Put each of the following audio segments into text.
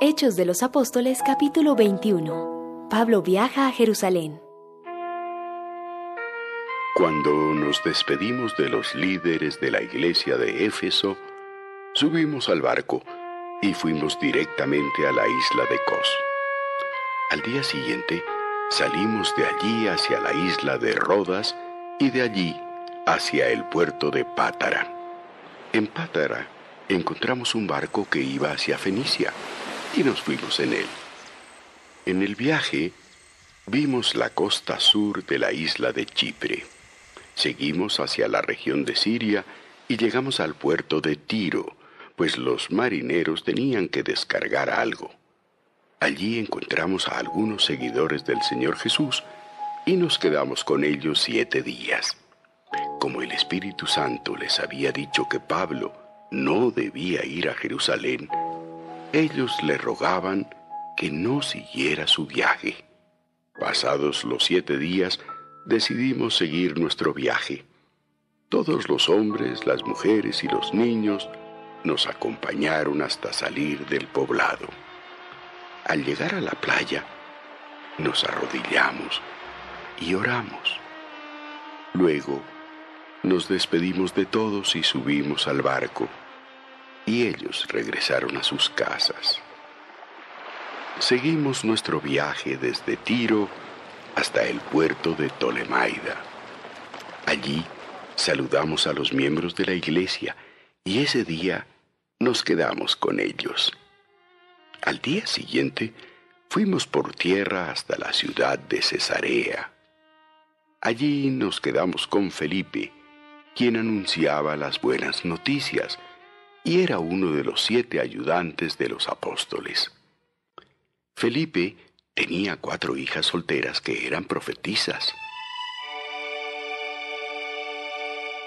Hechos de los Apóstoles, capítulo 21. Pablo viaja a Jerusalén. Cuando nos despedimos de los líderes de la iglesia de Éfeso, subimos al barco y fuimos directamente a la isla de Cos. Al día siguiente, salimos de allí hacia la isla de Rodas y de allí hacia el puerto de Pátara. En Pátara encontramos un barco que iba hacia Fenicia y nos fuimos en él. En el viaje vimos la costa sur de la isla de Chipre. Seguimos hacia la región de Siria y llegamos al puerto de Tiro, pues los marineros tenían que descargar algo. Allí encontramos a algunos seguidores del Señor Jesús y nos quedamos con ellos 7 días. Como el Espíritu Santo les había dicho que Pablo no debía ir a Jerusalén, ellos le rogaban que no siguiera su viaje. Pasados los 7 días, decidimos seguir nuestro viaje. Todos los hombres, las mujeres y los niños nos acompañaron hasta salir del poblado. Al llegar a la playa, nos arrodillamos y oramos. Luego, nos despedimos de todos y subimos al barco, y ellos regresaron a sus casas. Seguimos nuestro viaje desde Tiro hasta el puerto de Ptolemaida. Allí saludamos a los miembros de la iglesia y ese día nos quedamos con ellos. Al día siguiente fuimos por tierra hasta la ciudad de Cesarea. Allí nos quedamos con Felipe, quien anunciaba las buenas noticias y era uno de los 7 ayudantes de los apóstoles. Felipe tenía 4 hijas solteras que eran profetisas.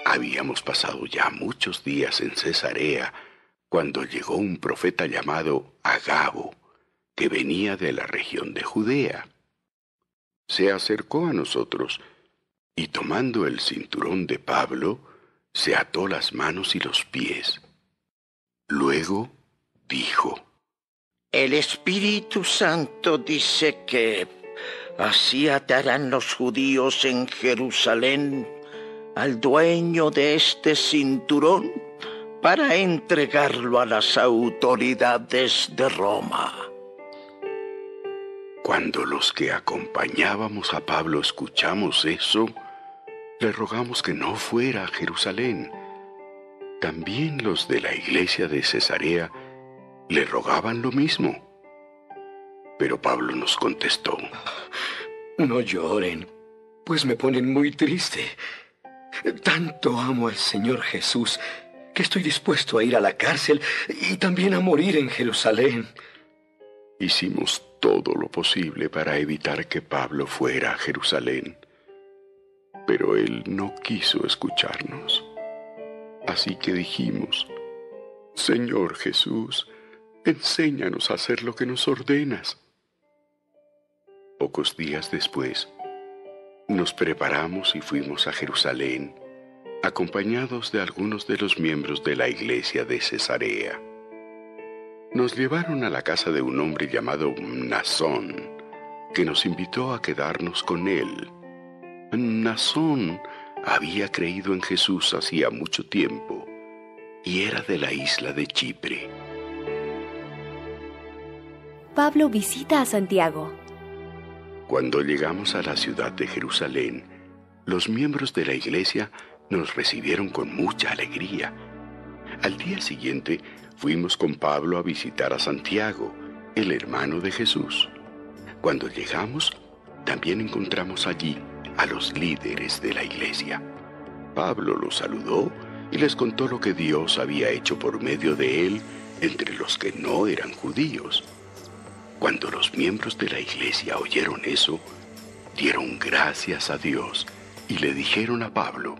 Habíamos pasado ya muchos días en Cesarea cuando llegó un profeta llamado Agabo, que venía de la región de Judea. Se acercó a nosotros y tomando el cinturón de Pablo, se ató las manos y los pies. Luego dijo: El Espíritu Santo dice que así atarán los judíos en Jerusalén al dueño de este cinturón para entregarlo a las autoridades de Roma. Cuando los que acompañábamos a Pablo escuchamos eso, le rogamos que no fuera a Jerusalén. También los de la iglesia de Cesarea le rogaban lo mismo. Pero Pablo nos contestó: No lloren, pues me ponen muy triste. Tanto amo al Señor Jesús que estoy dispuesto a ir a la cárcel y también a morir en Jerusalén. Hicimos todo lo posible para evitar que Pablo fuera a Jerusalén, pero él no quiso escucharnos. Así que dijimos: Señor Jesús, enséñanos a hacer lo que nos ordenas. Pocos días después, nos preparamos y fuimos a Jerusalén, acompañados de algunos de los miembros de la iglesia de Cesarea. Nos llevaron a la casa de un hombre llamado Mnasón, que nos invitó a quedarnos con él. Mnasón había creído en Jesús hacía mucho tiempo y era de la isla de Chipre. Pablo visita a Santiago. Cuando llegamos a la ciudad de Jerusalén, los miembros de la iglesia nos recibieron con mucha alegría. Al día siguiente fuimos con Pablo a visitar a Santiago, el hermano de Jesús. Cuando llegamos, también encontramos allí a los líderes de la iglesia. Pablo los saludó y les contó lo que Dios había hecho por medio de él entre los que no eran judíos. Cuando los miembros de la iglesia oyeron eso, dieron gracias a Dios y le dijeron a Pablo: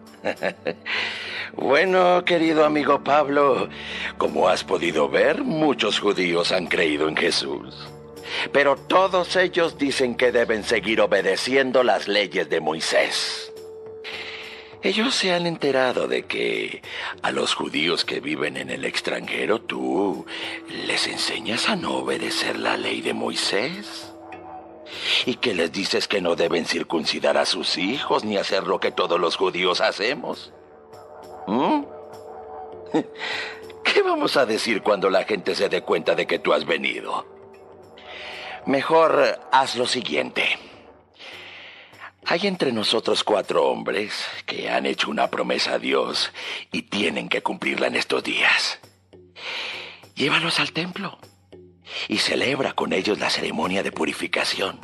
Bueno, querido amigo Pablo, como has podido ver, muchos judíos han creído en Jesús. pero todos ellos dicen que deben seguir obedeciendo las leyes de Moisés. Ellos se han enterado de que a los judíos que viven en el extranjero tú les enseñas a no obedecer la ley de Moisés. Y que les dices que no deben circuncidar a sus hijos ni hacer lo que todos los judíos hacemos. ¿Qué vamos a decir cuando la gente se dé cuenta de que tú has venido? Mejor haz lo siguiente. Hay entre nosotros 4 hombres que han hecho una promesa a Dios y tienen que cumplirla en estos días. Llévalos al templo y celebra con ellos la ceremonia de purificación.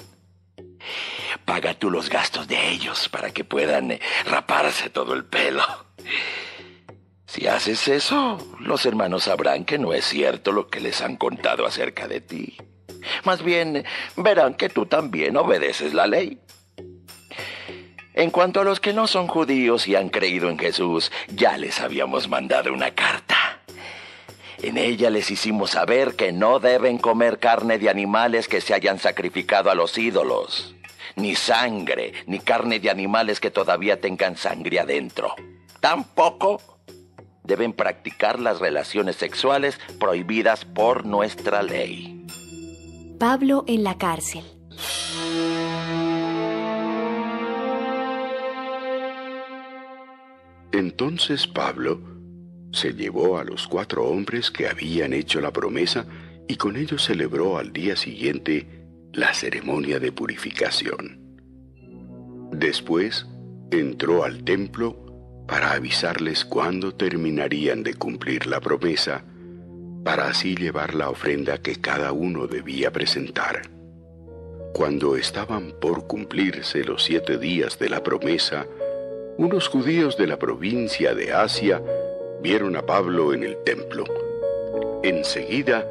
Paga tú los gastos de ellos para que puedan raparse todo el pelo. Si haces eso, los hermanos sabrán que no es cierto lo que les han contado acerca de ti. Más bien, verán que tú también obedeces la ley. En cuanto a los que no son judíos y han creído en Jesús, ya les habíamos mandado una carta. En ella les hicimos saber que no deben comer carne de animales que se hayan sacrificado a los ídolos, ni sangre, ni carne de animales que todavía tengan sangre adentro. Tampoco deben practicar las relaciones sexuales prohibidas por nuestra ley. Pablo en la cárcel. Entonces Pablo se llevó a los 4 hombres que habían hecho la promesa y con ellos celebró al día siguiente la ceremonia de purificación. Después entró al templo para avisarles cuándo terminarían de cumplir la promesa, para así llevar la ofrenda que cada uno debía presentar. Cuando estaban por cumplirse los 7 días de la promesa, unos judíos de la provincia de Asia vieron a Pablo en el templo. Enseguida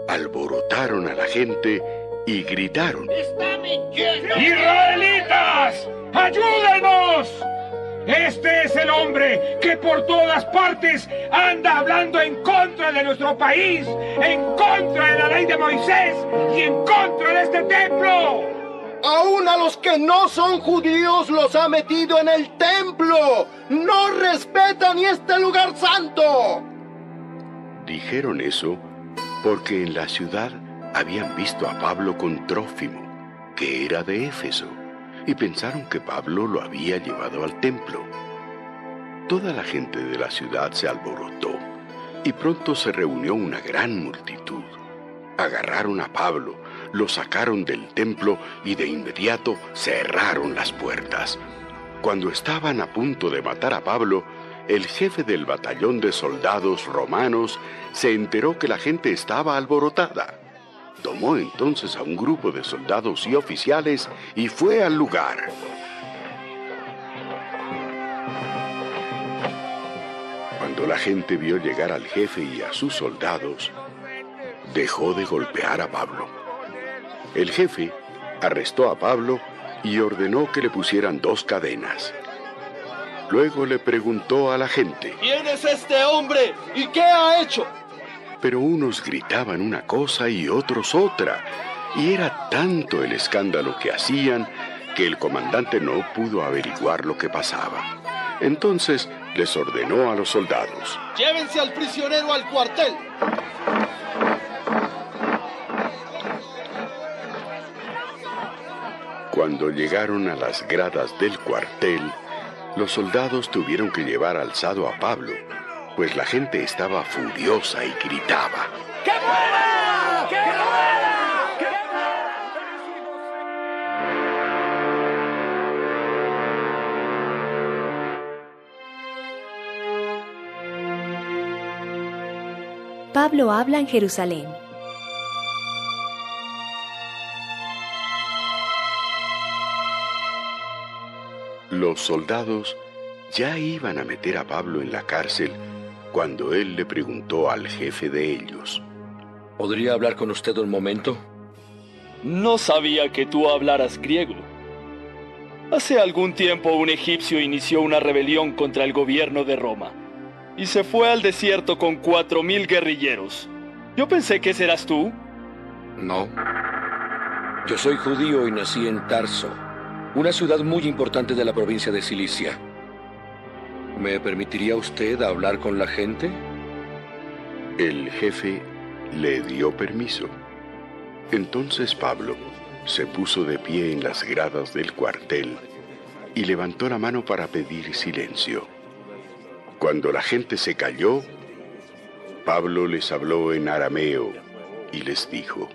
alborotaron a la gente y gritaron: ¡Está mintiendo! ¡Israelitas! ¡Ayúdenos! Este es el hombre que por todas partes anda hablando en contra de nuestro país, en contra de la ley de Moisés y en contra de este templo. Aún a los que no son judíos los ha metido en el templo. No respeta ni este lugar santo. Dijeron eso porque en la ciudad habían visto a Pablo con Trófimo, que era de Éfeso, y pensaron que Pablo lo había llevado al templo. Toda la gente de la ciudad se alborotó y pronto se reunió una gran multitud. Agarraron a Pablo, lo sacaron del templo y de inmediato cerraron las puertas. Cuando estaban a punto de matar a Pablo, el jefe del batallón de soldados romanos se enteró que la gente estaba alborotada. Tomó entonces a un grupo de soldados y oficiales y fue al lugar. Cuando la gente vio llegar al jefe y a sus soldados, dejó de golpear a Pablo. El jefe arrestó a Pablo y ordenó que le pusieran 2 cadenas. Luego le preguntó a la gente: ¿Quién es este hombre y qué ha hecho? Pero unos gritaban una cosa y otros otra, y era tanto el escándalo que hacían que el comandante no pudo averiguar lo que pasaba. Entonces les ordenó a los soldados: Llévense al prisionero al cuartel. Cuando llegaron a las gradas del cuartel, los soldados tuvieron que llevar alzado a Pablo, pues la gente estaba furiosa y gritaba: ¡Que muera! ¡Que muera! ¡Que muera! Pablo habla en Jerusalén. Los soldados ya iban a meter a Pablo en la cárcel cuando él le preguntó al jefe de ellos: ¿Podría hablar con usted un momento? No sabía que tú hablaras griego. Hace algún tiempo un egipcio inició una rebelión contra el gobierno de Roma y se fue al desierto con 4,000 guerrilleros. Yo pensé que ese eras tú. No. Yo soy judío y nací en Tarso, una ciudad muy importante de la provincia de Cilicia. ¿Me permitiría usted hablar con la gente? El jefe le dio permiso. Entonces Pablo se puso de pie en las gradas del cuartel y levantó la mano para pedir silencio. Cuando la gente se calló, Pablo les habló en arameo y les dijo: